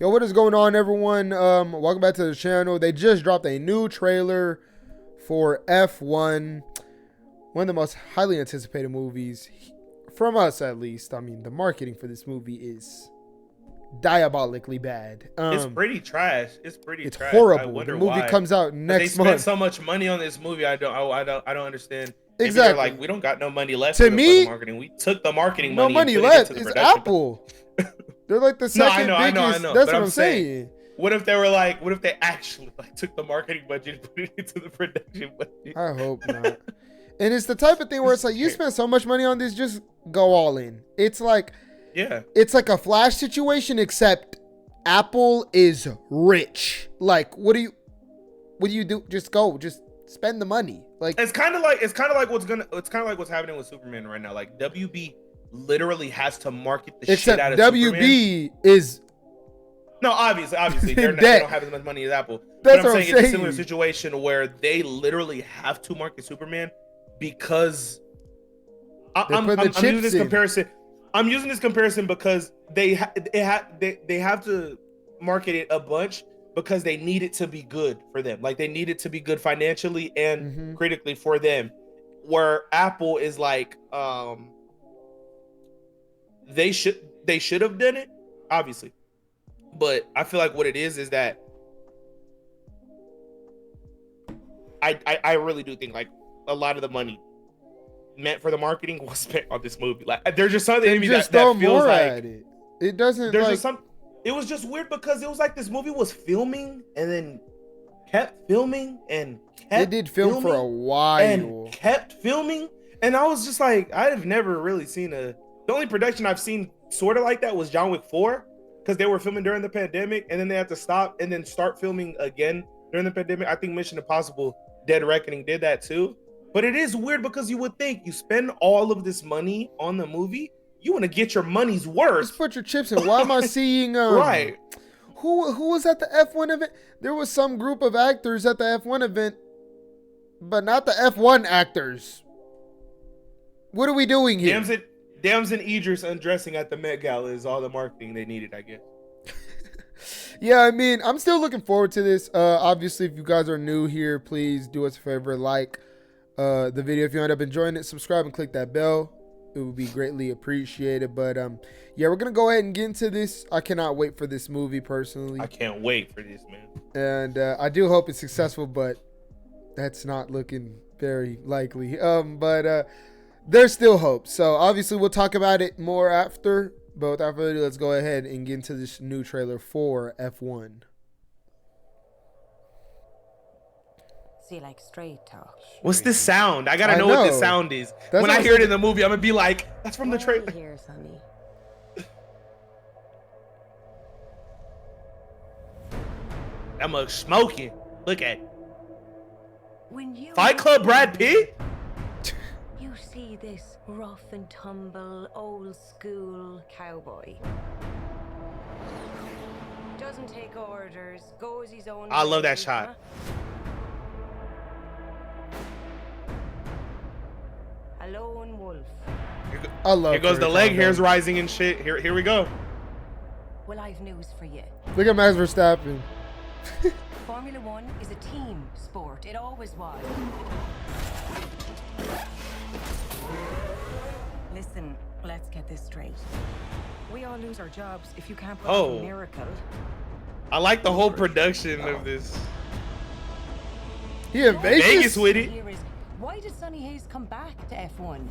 Yo, what is going on, everyone? Welcome back to the channel. They just dropped a new trailer for F1, one of the most highly anticipated movies from us, at least. I mean, the marketing for this movie is diabolically bad. It's pretty trash. It's trash. Horrible. The movie comes out next month. They spent so much money on this movie. I don't understand. Maybe Exactly. they're like, we don't got no money left. To me, for the marketing. We took the marketing no money. money left. It's Apple. They're like the second biggest. I know. That's but what I'm saying. What if they were like? What if they actually like took the marketing budget and put it into the production budget? I hope not. And it's the type of thing where it's like, you spend so much money on this, just go all in. It's like, yeah, it's like a Flash situation, except Apple is rich. Like, what do you do? Just go, just spend the money. Like, it's kind of like what's happening with Superman right now. Like WB literally has to market the shit out of WB is no, obviously they don't have as much money as Apple. That's but what I'm saying it's a similar situation where they literally have to market Superman because I'm using this comparison. I'm using this comparison because they have to market it a bunch because they need it to be good for them. Like they need it to be good financially and critically for them. Where Apple is like, they should have done it, obviously. But I feel like what it is that I really do think like a lot of the money meant for the marketing was spent on this movie. Like there's just something in me that feels like it doesn't. There's like, just some. It was just weird because it was like this movie was filming and then kept filming and kept. It did film for a while and kept filming, and I was just like, I have never really seen the only production I've seen sort of like that was John Wick 4, because they were filming during the pandemic and then they had to stop and then start filming again during the pandemic. I think Mission Impossible Dead Reckoning did that too. But it is weird because you would think you spend all of this money on the movie, you want to get your money's worth. Just put your chips in. Why am I seeing right? Who was at the F1 event? There was some group of actors at the F1 event, but not the F1 actors. What are we doing here? Ďems and Idris undressing at the Met Gala is all the marketing they needed, I guess. Yeah, I mean, I'm still looking forward to this. Obviously, if you guys are new here, please do us a favor, like the video. If you end up enjoying it, subscribe and click that bell. It would be greatly appreciated. But yeah, we're gonna go ahead and get into this. I cannot wait for this movie personally. I can't wait for this, man. And I do hope it's successful, but that's not looking very likely. But there's still hope. So obviously we'll talk about it more after. But without further ado, let's go ahead and get into this new trailer for F1. So you like straight talk? What's this sound? I gotta know what this sound is. That's when I hear it in the movie, I'm gonna be like, that's from the trailer. Here, Sonny. That mug smoking. Look at it. When you Fight Club Brad Pitt? You see this rough and tumble, old school cowboy. Doesn't take orders, goes his own way. I love that shot. A lone wolf. I love. Here goes the leg hairs rising and shit. Here we go. Well, I've news for you. Look at Max Verstappen. Formula One is a team sport. It always was. Listen, let's get this straight. We all lose our jobs if you can't put off a miracle. I like the whole production of this. He in Vegas with it. Why did Sonny Hayes come back to F1?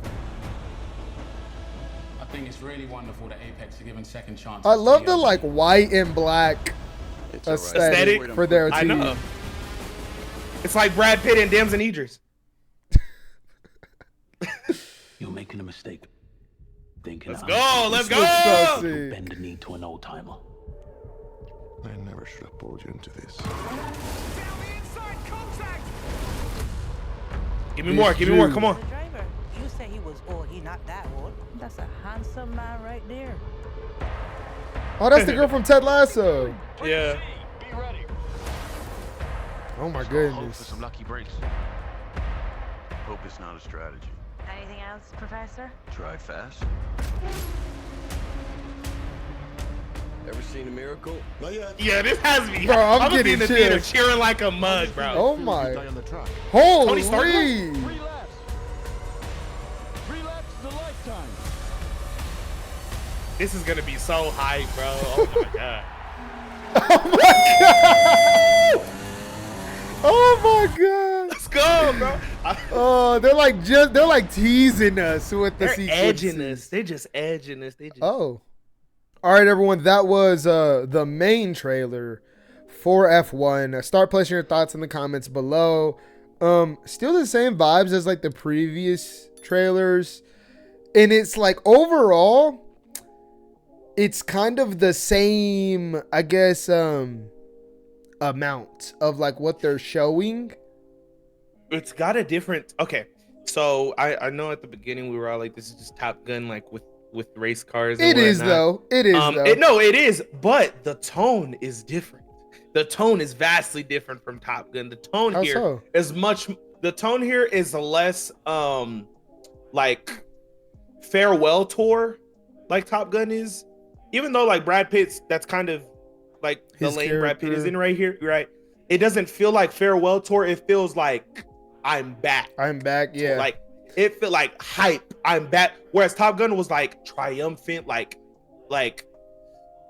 I think it's really wonderful that Apex are given second chances. I love the like white and black aesthetic for their team. I know. It's like Brad Pitt and Ďems and Idris. You're making a mistake. Thinking let's go. Bend the knee to an old timer. I never should have pulled you into this. Give me more, come on. The driver, you say he was old, he not that old. That's a handsome man right there. Oh, that's the girl from Ted Lasso. Yeah. Be ready. Oh my Hope for goodness. some lucky breaks. Hope it's not a strategy. Anything else, Professor? Drive fast. Ever seen a miracle? Not yet. Yeah, this has me. Bro, I'm gonna be getting in the theater chills. cheering like a mug, bro. Oh my. Die on the track. Tony Stark? Holy. 3 laps. 3 laps is a lifetime. This is gonna be so hype, bro. Oh my god. Oh my god. Oh my god. Let's go, bro. Oh, they're like teasing us with the They're sequences. edging us. They're just edging us. They just. Oh. All right, everyone. That was the main trailer for F1. Start placing your thoughts in the comments below. Still the same vibes as like the previous trailers. And it's like overall, it's kind of the same, I guess, amount of like what they're showing. It's got a different. Okay, so I know at the beginning we were all like, this is just Top Gun, like with race cars. And It is whatnot. though. It is though. It is, but the tone is different. The tone is vastly different from Top Gun. The tone How here so? is much. The tone here is less like farewell tour, like Top Gun is. Even though like Brad Pitt's, that's kind of like His the lane Brad Pitt is character. in right here, right? It doesn't feel like farewell tour. It feels like I'm back. I'm back. Yeah. Like it felt like hype. I'm back. Whereas Top Gun was like triumphant, like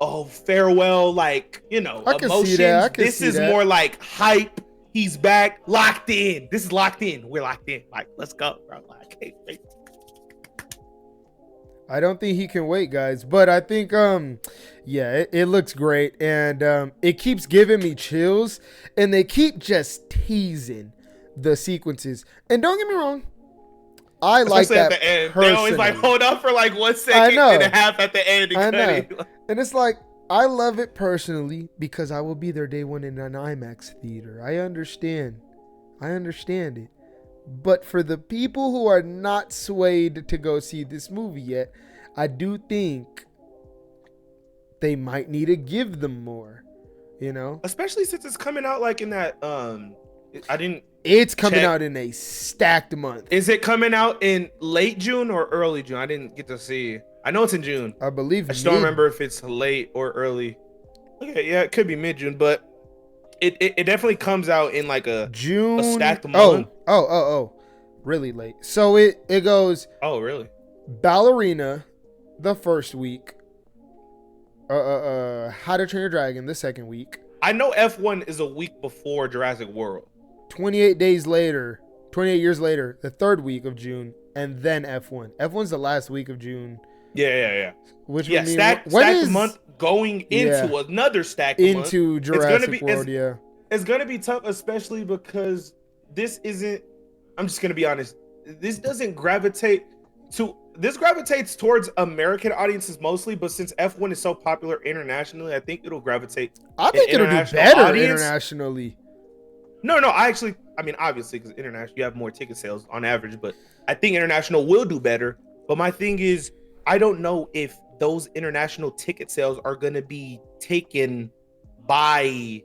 oh farewell, like I can emotions. see that. I can This see is that. more like hype. He's back, locked in. This is locked in. We're locked in. Like let's go, bro. Like, hey, wait. I don't think he can wait, guys. But I think, yeah, it looks great. And it keeps giving me chills. And they keep just teasing the sequences. And don't get me wrong, I like Especially that at the end. personally. They always like hold up for like 1 second know. and a half at the end. I And know. cut it. And it's like, I love it personally because I will be there day one in an IMAX theater. I understand. I understand it. But for the people who are not swayed to go see this movie yet, I do think they might need to give them more, you know? Especially since it's coming out like in that It's coming check. out in a stacked month. Is it coming out in late June or early June? I didn't get to see. I know it's in June. I believe I just don't remember if it's late or early. Okay, yeah, it could be mid-June, but it definitely comes out in like a June. a stacked month. Oh. Really late. So it goes Oh, really? Ballerina the first week. How to Train Your Dragon the second week. I know F1 is a week before Jurassic World. 28 years later, the third week of June, and then F1. F1's the last week of June. Yeah. Which Yeah, would mean stacked month going into another stacked month. into Jurassic World. Yeah. It's gonna be tough, especially because this isn't. I'm just gonna be honest. This gravitates towards American audiences mostly, but since F1 is so popular internationally, I think it'll gravitate. I think it'll do international better audience. internationally. No, I mean, obviously, because international, you have more ticket sales on average, but I think international will do better. But my thing is, I don't know if those international ticket sales are going to be taken by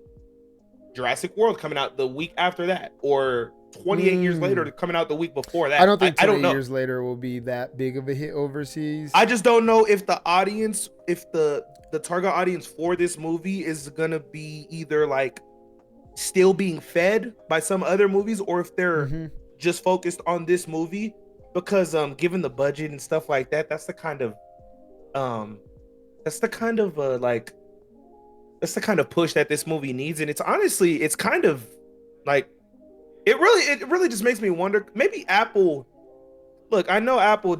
Jurassic World coming out the week after that, or 28 years later coming out the week before that. I don't think 20 I don't know. years later will be that big of a hit overseas. I just don't know if the audience, if the target audience for this movie is going to be either like still being fed by some other movies, or if they're just focused on this movie, because given the budget and stuff like that, that's the kind of push that this movie needs. And it's honestly, it's kind of like it really just makes me wonder, maybe Apple, look, I know Apple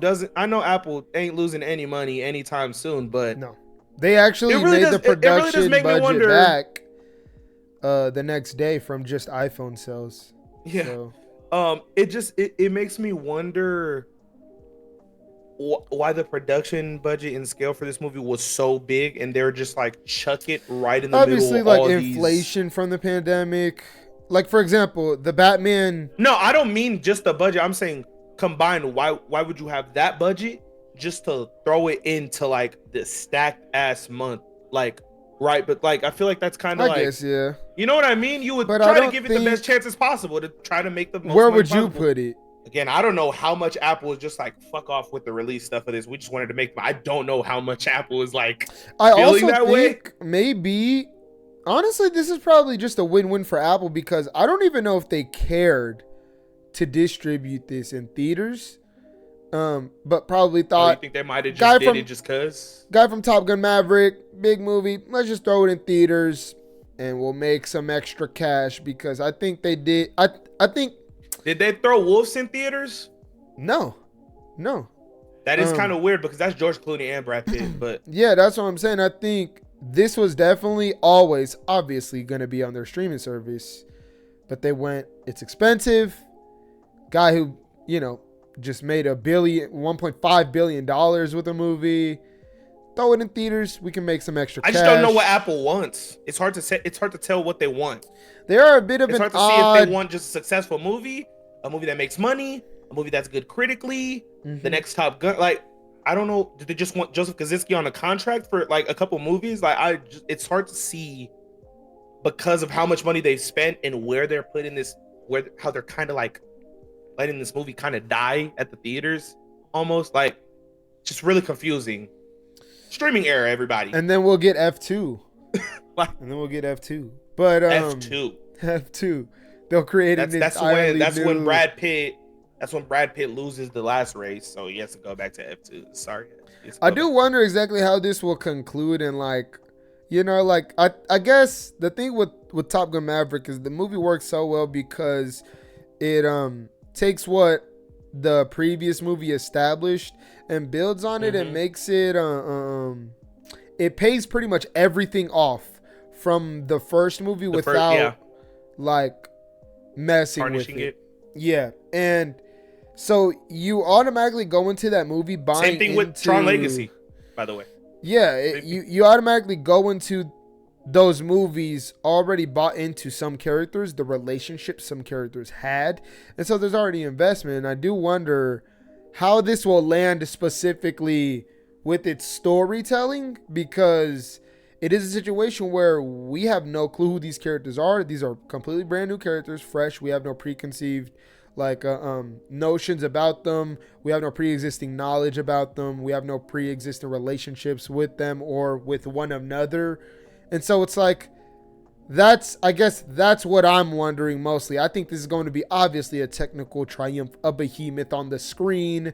ain't losing any money anytime soon, but no, they actually made the production budget back the next day from just iPhone sales. Yeah. So. It makes me wonder why the production budget and scale for this movie was so big, and they're just like chuck it right in the obviously middle of like all inflation from the pandemic. Like, for example, the Batman. No, I don't mean just the budget. I'm saying combined. Why would you have that budget just to throw it into like this stacked ass month? Like, right, but like I feel like that's kind of like, guess, yeah. You know what I mean? You would But try to give it the best chances possible to try to make the most. Where money would you possible. put it? again, I don't know how much Apple is just like fuck off with the release stuff of this. We just wanted to make. I don't know how much Apple is like feeling that way. Maybe, honestly, this is probably just a win-win for Apple because I don't even know if they cared to distribute this in theaters. But probably thought. You think they might have just did it just cause? Guy from Top Gun Maverick, big movie. Let's just throw it in theaters, and we'll make some extra cash because I think they did. I think. Did they throw Wolves in theaters? No. That is kind of weird because that's George Clooney and Brad Pitt. But yeah, that's what I'm saying. I think this was definitely always obviously going to be on their streaming service, but they went. It's expensive. Guy who just made $1.5 billion with a movie. Throw it in theaters. We can make some extra cash. I just don't know what Apple wants. It's hard to say. It's hard to tell what they want. They are a bit of it's an hard to see if they want just a successful movie, a movie that makes money, a movie that's good critically, the next Top Gun. Like, I don't know. Did they just want Joseph Kosinski on a contract for like a couple movies? Like, it's hard to see because of how much money they've spent and where they're putting this, how they're kind of like letting this movie kind of die at the theaters, almost like just really confusing. Streaming era, everybody. And then we'll get F2. But F2. They'll create an entirely that's new... when Brad Pitt loses the last race, so he has to go back to F2. Sorry. I do wonder exactly how this will conclude, and like, I guess the thing with Top Gun Maverick is the movie works so well because it takes what the previous movie established and builds on it and makes it it pays pretty much everything off from the first movie without like messing with it. Yeah. And so you automatically go into that movie buying same thing with Tron Legacy, by the way. Yeah, you automatically go into those movies already bought into some characters, the relationships some characters had, and so there's already investment. And I do wonder how this will land specifically with its storytelling, because it is a situation where we have no clue who these characters are. These are completely brand new characters, fresh. We have no preconceived notions about them. We have no pre-existing knowledge about them. We have no pre-existing relationships with them or with one another. And so it's like, I guess that's what I'm wondering mostly. I think this is going to be obviously a technical triumph, a behemoth on the screen,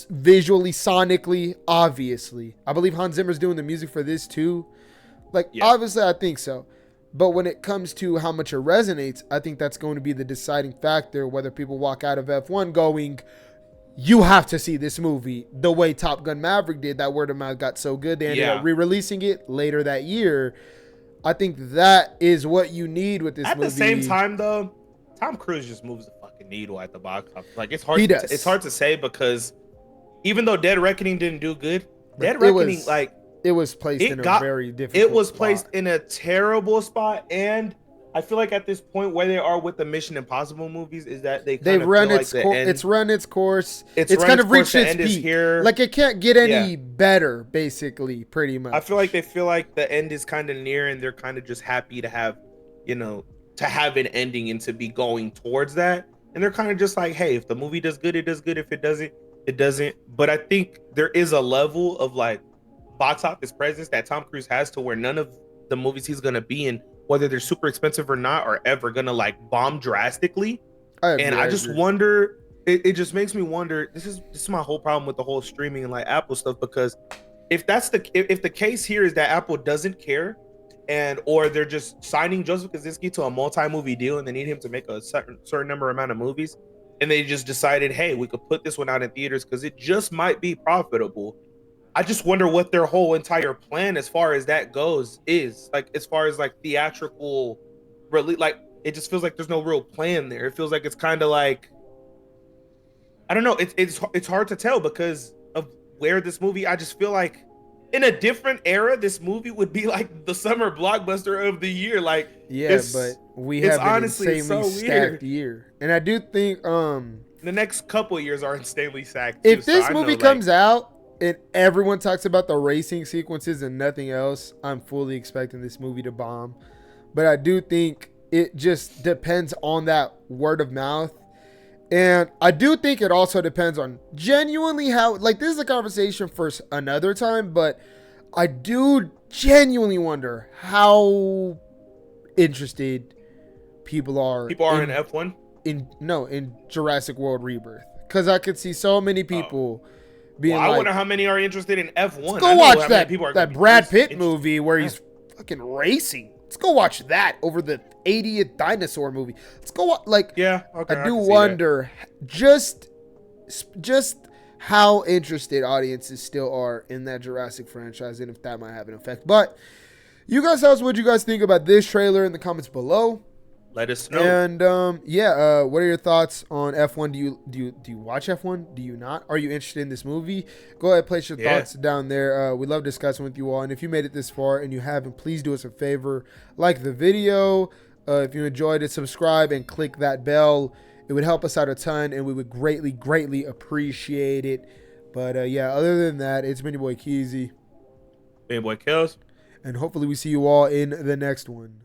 visually, sonically, obviously. I believe Hans Zimmer's doing the music for this too. Obviously, I think so. But when it comes to how much it resonates, I think that's going to be the deciding factor, whether people walk out of F1 going, you have to see this movie, the way Top Gun Maverick did. That word of mouth got so good, they ended up re-releasing it later that year. I think that is what you need with this movie. At the same time, though, Tom Cruise just moves the fucking needle at the box office. Like, it's hard. It's hard to say because even though Dead Reckoning didn't do good, Dead Reckoning, it was placed in a very difficult It was placed in a terrible spot, and I feel like at this point where they are with the Mission Impossible movies is that they've run its course. It's run its course. It's kind of reached its peak. Like, it can't get any better, basically, pretty much. I feel like they feel like the end is kind of near, and they're kind of just happy to have, to have an ending and to be going towards that. And they're kind of just like, hey, if the movie does good, it does good. If it doesn't, it doesn't. But I think there is a level of like box office presence that Tom Cruise has to where none of the movies he's gonna be in, whether they're super expensive or not, are ever gonna like bomb drastically. I just wonder, it just makes me wonder, this is my whole problem with the whole streaming and like Apple stuff, because if the case here is that Apple doesn't care, or they're just signing Joseph Kosinski to a multi-movie deal and they need him to make a certain amount of movies, and they just decided, hey, we could put this one out in theaters because it just might be profitable. I just wonder what their whole entire plan as far as that goes is. Like, as far as like theatrical, really, like, it just feels like there's no real plan there. It feels like it's kind of like, I don't know. It's hard to tell because of where this movie, I just feel like in a different era, this movie would be like the summer blockbuster of the year. Like, but we have an insanely stacked year. And I do think the next couple of years are insanely stacked too. If this movie comes out and everyone talks about the racing sequences and nothing else, I'm fully expecting this movie to bomb. But I do think it just depends on that word of mouth. And I do think it also depends on genuinely how, like, this is a conversation for another time, but I do genuinely wonder how interested people are. People are in F1? In Jurassic World Rebirth. Because I could see so many people being I like, wonder how many are interested in F1. let's go watch that Brad Pitt movie where he's fucking racing. Let's go watch that over the 80th dinosaur movie. Let's go watch, like, yeah, okay, I do wonder just how interested audiences still are in that Jurassic franchise and if that might have an effect. But you guys tell us what you guys think about this trailer in the comments below. Let us know. And what are your thoughts on F1? Do you watch F1? Do you not? Are you interested in this movie? Go ahead, place your thoughts down there. We love discussing with you all. And if you made it this far and you haven't, please do us a favor, like the video. If you enjoyed it, subscribe and click that bell. It would help us out a ton, and we would greatly appreciate it. But other than that, it's been your boy Keezy. Hey, boy Kels. And hopefully we see you all in the next one.